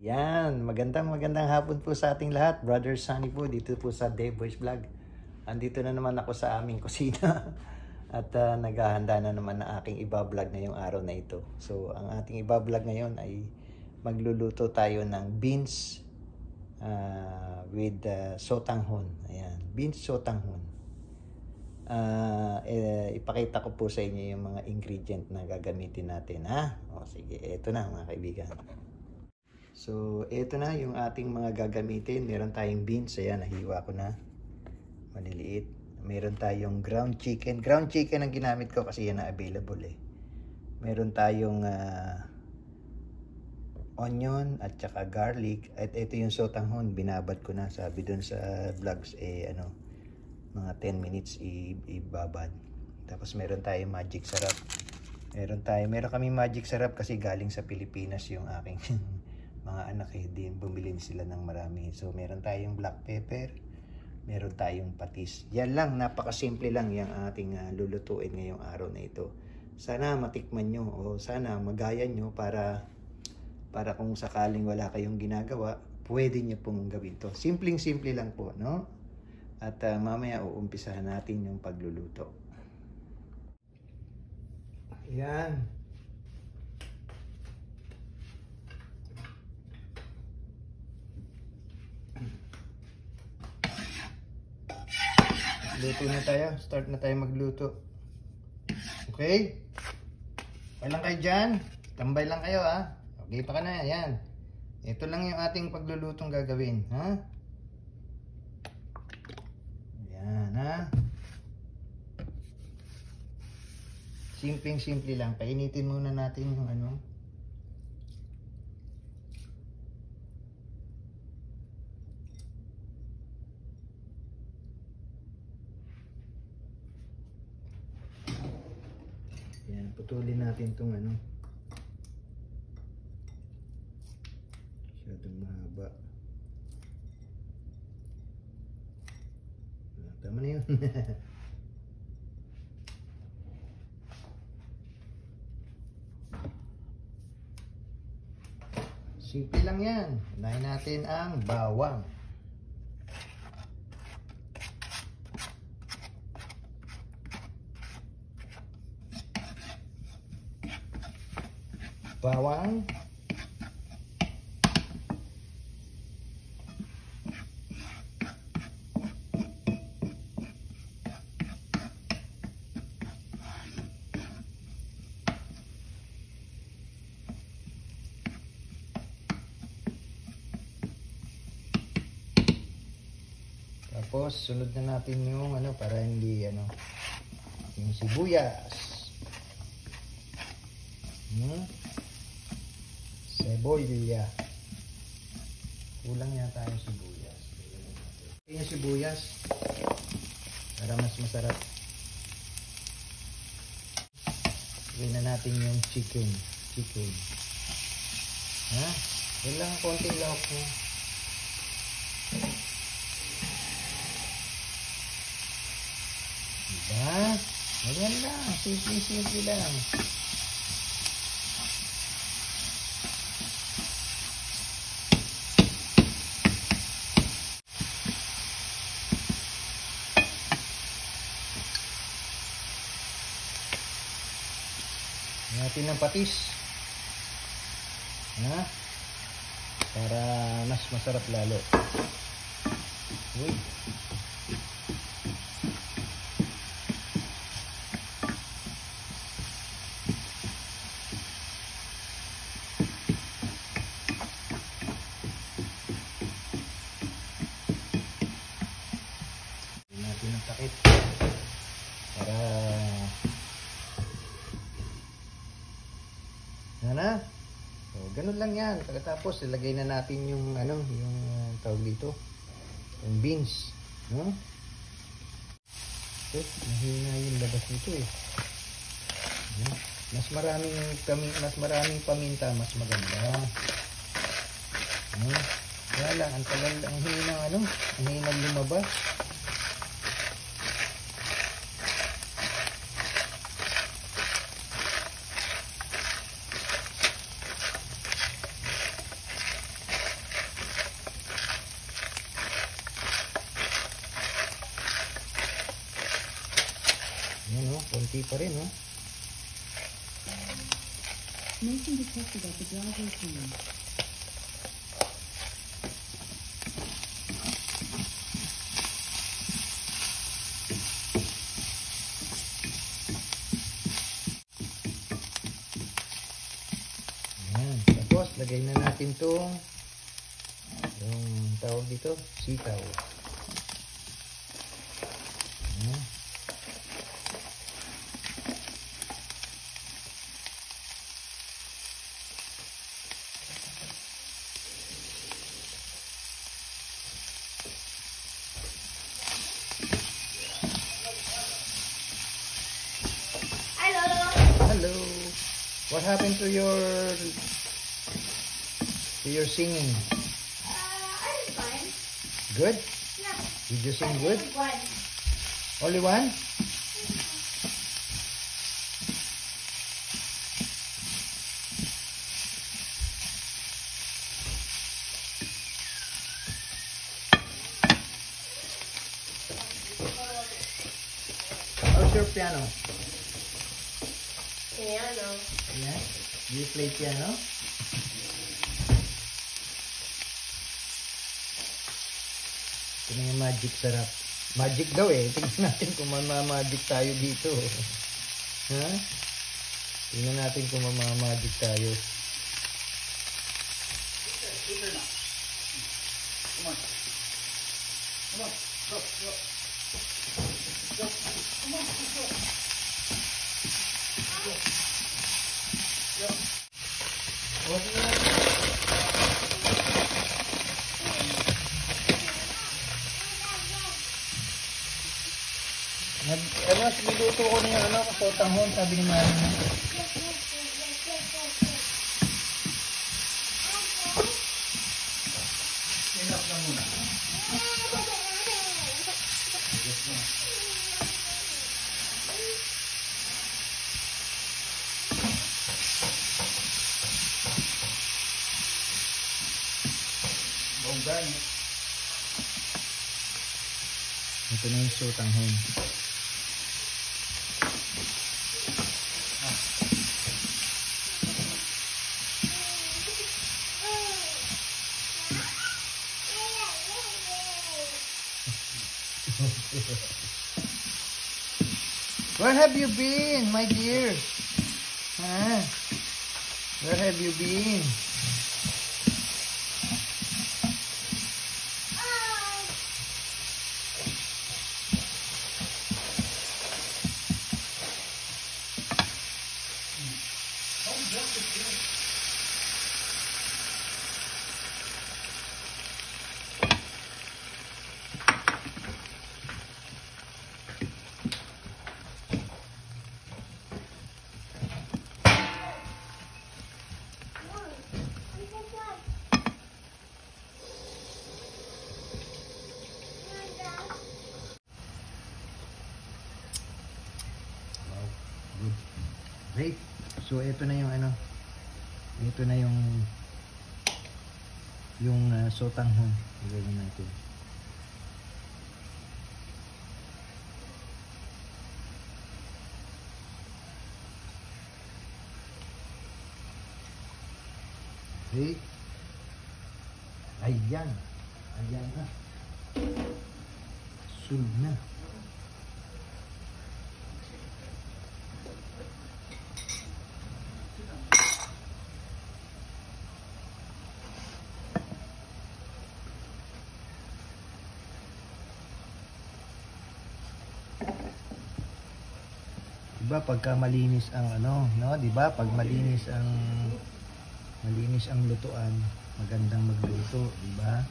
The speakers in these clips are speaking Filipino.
Yan, magandang hapon po sa ating lahat. Brother Sunny po dito po sa Dave Boys Vlog. Andito na naman ako sa aming kusina at naghahanda na naman na aking iba-vlog ngayong araw na ito. So, ang ating iba-vlog ngayon ay magluluto tayo ng beans with sotanghon. Ayan, beans sotanghon. Ipakita ko po sa inyo yung mga ingredient na gagamitin natin, ha? O sige, eto na mga kaibigan. So, ito na yung ating mga gagamitin. Meron tayong beans. Ayan, nahiwa ko na. Maliliit. Meron tayong ground chicken. Ground chicken ang ginamit ko kasi yan na available eh. Meron tayong onion at saka garlic. At ito yung sotanghon. Binabad ko na. Sabi dun sa vlogs mga 10 minutes ibabad. Tapos meron tayong magic sarap. Meron kami magic sarap kasi galing sa Pilipinas yung aking mga anak din, bumili sila ng marami. So meron tayong black pepper, meron tayong patis. Yan lang, napakasimple lang yung ating lulutuin ngayong araw na ito. Sana matikman nyo o sana magaya nyo para kung sakaling wala kayong ginagawa, pwede nyo pong gawin to. Simpleng-simple lang po, no? At mamaya uumpisahan natin yung pagluluto. Yan. Luto na tayo. Start na tayo magluto. Okay? Okay lang kayo dyan. Tambay lang kayo, ha? Okay pa ka na. Ayan. Ito lang yung ating paglulutong gagawin. Ha? Ayan, ha? Simpleng-simple lang. Painitin muna natin yung ano. Yan, putulin natin itong ano. Masyadong mahaba. Tama na yun. Simple lang yan. Unahin natin ang bawang. Bawang, tapos sunod na natin yung ano para hindi ano yung sibuyas. Seboya. Kulang yata yung sibuyas. Yung sibuyas para mas masarap. Gawin na natin yung chicken. Ha? Yan lang konting lahok mo. Diba? Ganyan lang. Simple lang. Natin ng patis, ha? Para mas masarap lalo. Uy. Natin ng takip para na. So, ganun lang yan. Pagkatapos, ilagay na natin yung ano, yung tawag dito, yung beans. No? Okay, mahina yung labas nito eh. Mas maraming paminta, mas maganda. Kaya lang, ang tagal, ang hinang ano, ang hinang lumabas. Crispy pa rin, oh. Motion detected at the driver's side. Ayan. Tapos, lagay na natin itong yung tawag dito, sitaw. Ayan. Hello. What happened to your singing? I'm fine. Good? No. Did you sing good? One. Only one? How's your piano? Piano. Yeah? Do you play piano? Ito na yung magic sarap. Magic daw eh. Tingnan natin kung mamamagic tayo dito. Ha? Tingnan natin kung mamamagic tayo. Come on. Come on. Go. Go. Go. Come on. Let's go. Go. Go. Okay na. Niluto ko na yung sotanghon, sabi ni Mami. Enough na muna. Bongga niya. Ito na yung sotanghon. Where have you been, my dear? Huh? Where have you been? Great. So ito na yung ito na yung sotanghon. Ilagay natin. Okay. Ayan. Ayan na. Sulog na. Diba pagka malinis ang no, 'di ba? Pag malinis ang lutuan, magandang magluto, 'di ba?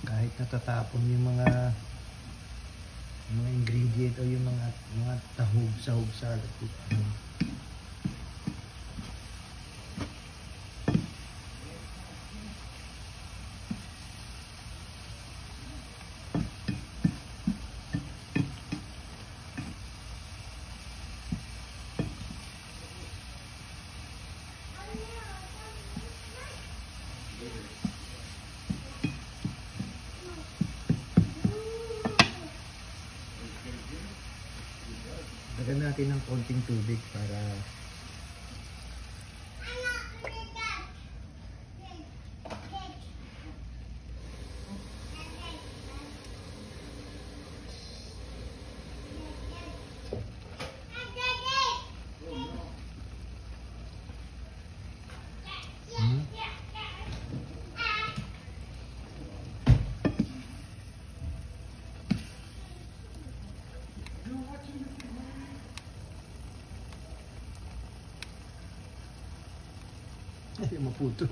Kahit natatapon yung mga ingredient o yung mga sahog sa lutuan. Lagyan natin ng konting tubig para ay maputol.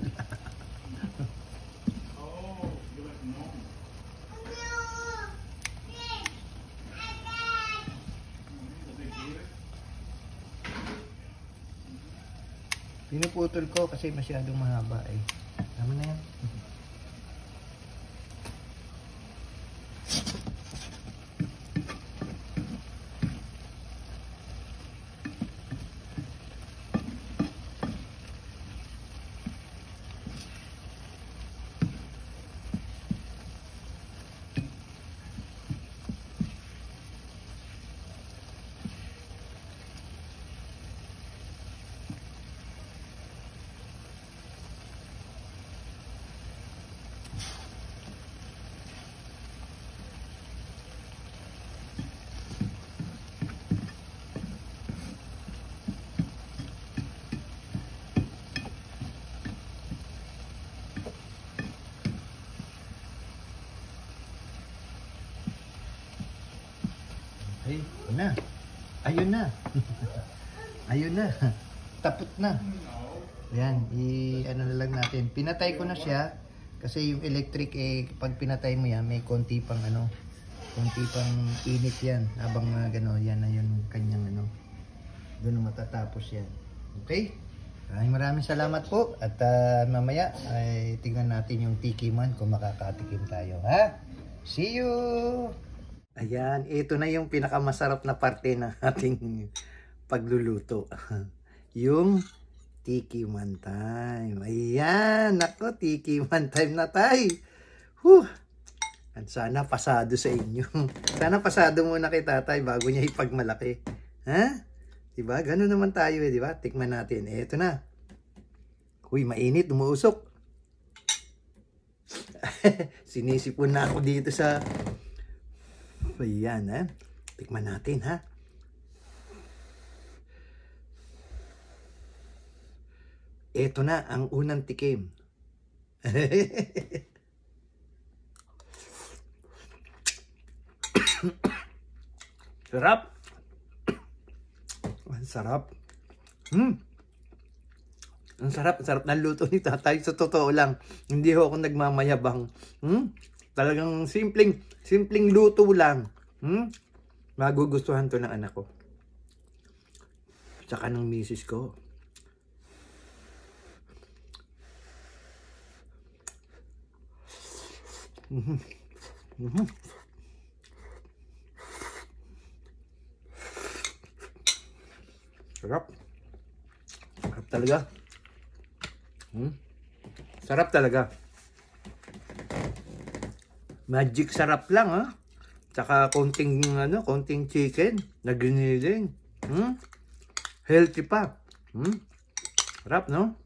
Pinuputol ko kasi masyadong mahaba eh. Tama na yan. Ay, na. Ayun na. Ayun na. Tapot na. Ayan, ano na lang natin. Pinatay ko na siya kasi yung electric pag pinatay mo yan, may konti pang konti pang init yan. Habang yan na yung kanyang doon matatapos yan. Okay? Maraming salamat po at mamaya ay tingnan natin yung tikiman kung makakatikim tayo, ha? See you! Ayan, ito na yung pinakamasarap na parte ng ating pagluluto. Yung tikiman time. Ayan, nako, tikiman time na tayo. At sana pasado sa inyo. Sana pasado muna kay tatay bago niya ipagmalaki. Ha? Diba? Ganun naman tayo diba? Tikman natin. Ito na. Uy, mainit, umuusok. Sinisipon na ako dito sa... Ayan, ha? Tikman natin, ha? Ito na ang unang tikim. Sarap. Ang sarap. Ang sarap ng luto ni tatay. Sa totoo lang, hindi ho ako nagmamayabang. Talagang simpleng luto lang. Magugustuhan to ng anak ko. Tsaka ng misis ko. Sarap. Sarap talaga. Sarap talaga. Magic sarap lang, ha. Tsaka konting chicken na giniling. Healthy pa. Sarap, no?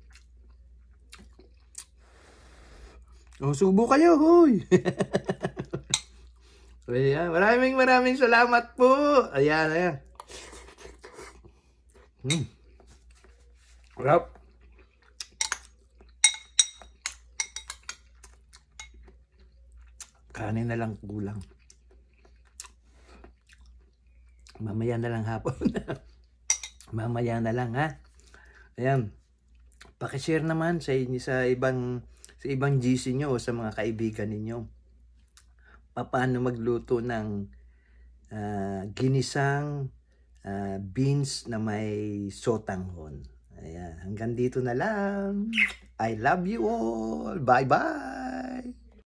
Oh, subo kayo, hoy. Ayan, maraming salamat po. Ayan. Sarap. Kanin na lang kulang. Mamaya na lang hapon. Mamaya na lang, ha. Ayan. Paki-share naman sa inyo sa ibang GC nyo o sa mga kaibigan ninyo. Paano magluto ng ginisang beans na may sotanghon. Ayan. Hanggang dito na lang. I love you all. Bye-bye.